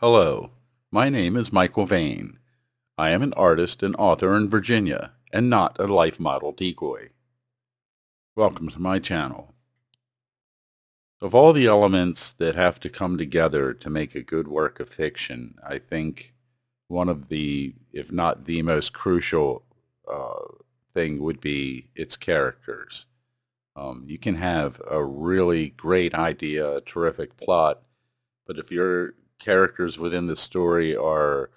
Hello, my name is Michael Vane. I am an artist and author in Virginia and not a life model decoy. Welcome to my channel. Of all the elements that have to come together to make a good work of fiction, I think one of the, if not the most crucial thing would be its characters. You can have a really great idea, a terrific plot, but if your characters within the story are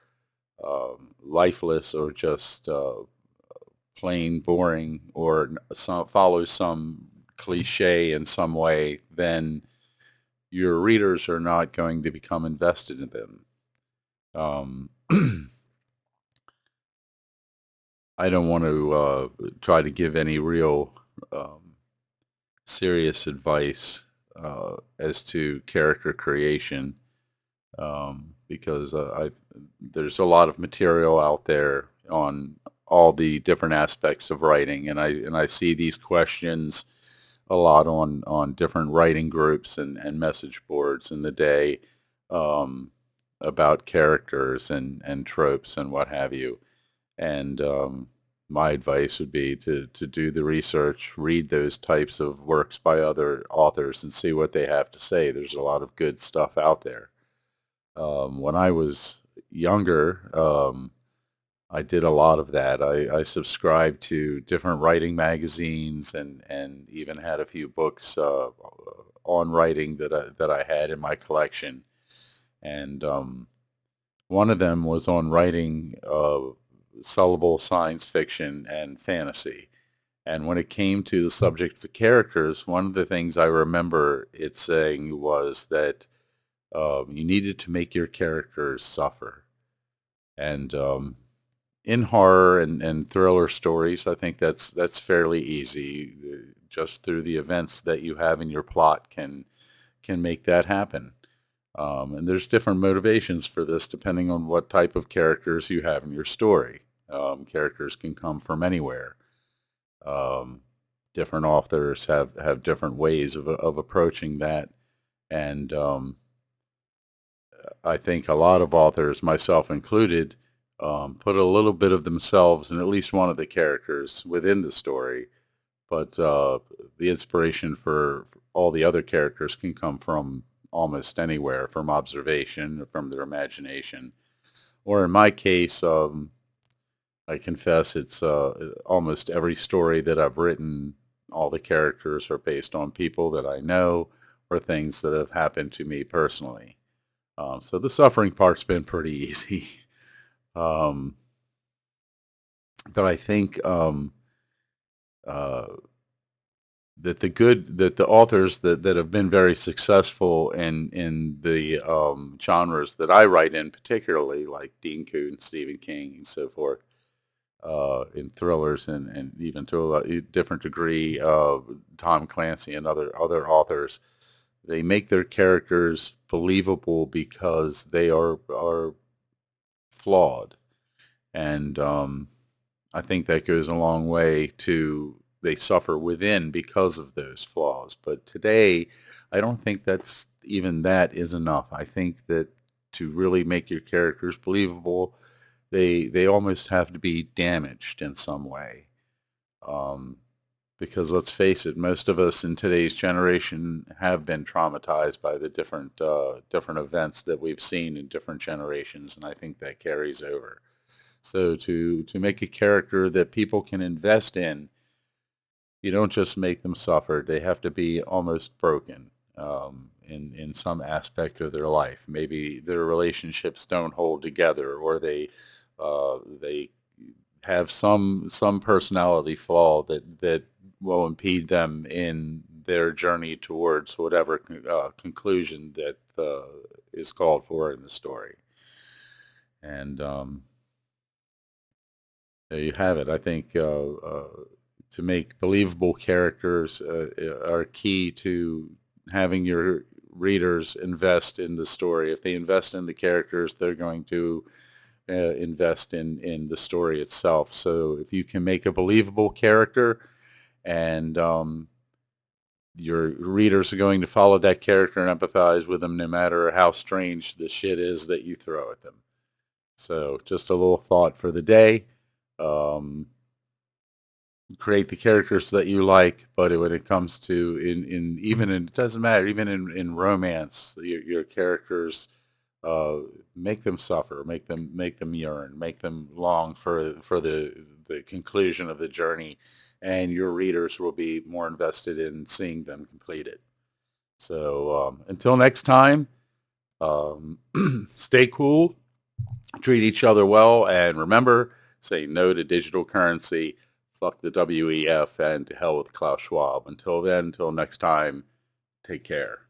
lifeless or just plain boring or follow some cliche in some way, then your readers are not going to become invested in them. Um, I don't want to try to give any real serious advice as to character creation because there's a lot of material out there on all the different aspects of writing, and I see these questions a lot on different writing groups and message boards in the day um, about characters and tropes and what have you. And my advice would be to do the research, read those types of works by other authors and see what they have to say. There's a lot of good stuff out there. When I was younger, I did a lot of that. I subscribed to different writing magazines and even had a few books on writing that I had in my collection. And one of them was on writing sellable science fiction and fantasy. And when it came to the subject of characters, one of the things I remember it saying was that you needed to make your characters suffer. And in horror and thriller stories, I think that's fairly easy. Just through the events that you have in your plot can make that happen. And there's different motivations for this depending on what type of characters you have in your story. Characters can come from anywhere. Um, Different authors have different ways of approaching that. And I think a lot of authors, myself included, put a little bit of themselves in at least one of the characters within the story, but the inspiration for all the other characters can come from almost anywhere, from observation, from their imagination. Or in my case, I confess it's almost every story that I've written, all the characters are based on people that I know or things that have happened to me personally. So the suffering part's been pretty easy. Um, but I think uh, that the authors that have been very successful in the genres that I write in, particularly like Dean Koontz, Stephen King, and so forth, in thrillers and even to a different degree, Tom Clancy and other authors, they make their characters believable because they are flawed. And I think that goes a long way to they suffer within because of those flaws. But today, I don't think that's even that is enough. I think that to really make your characters believable, they almost have to be damaged in some way. Um, because let's face it, most of us in today's generation have been traumatized by the different events that we've seen in different generations, and I think that carries over. So to make a character that people can invest in, you don't just make them suffer. They have to be almost broken in some aspect of their life. Maybe their relationships don't hold together, or they have some personality flaw that will impede them in their journey towards whatever conclusion that is called for in the story. And there you have it. I think to make believable characters are key to having your readers invest in the story. If they invest in the characters, they're going to invest in the story itself. So if you can make a believable character and your readers are going to follow that character and empathize with them no matter how strange the shit is that you throw at them. So just a little thought for the day. Um, Create the characters that you like, but when it comes to in even in, it doesn't matter, even in romance, your characters, uh, make them suffer, make them yearn, make them long for the conclusion of the journey, and your readers will be more invested in seeing them complete it. So until next time, um, stay cool, treat each other well, and remember, say no to digital currency, fuck the WEF, and to hell with Klaus Schwab. Until then, until next time, take care.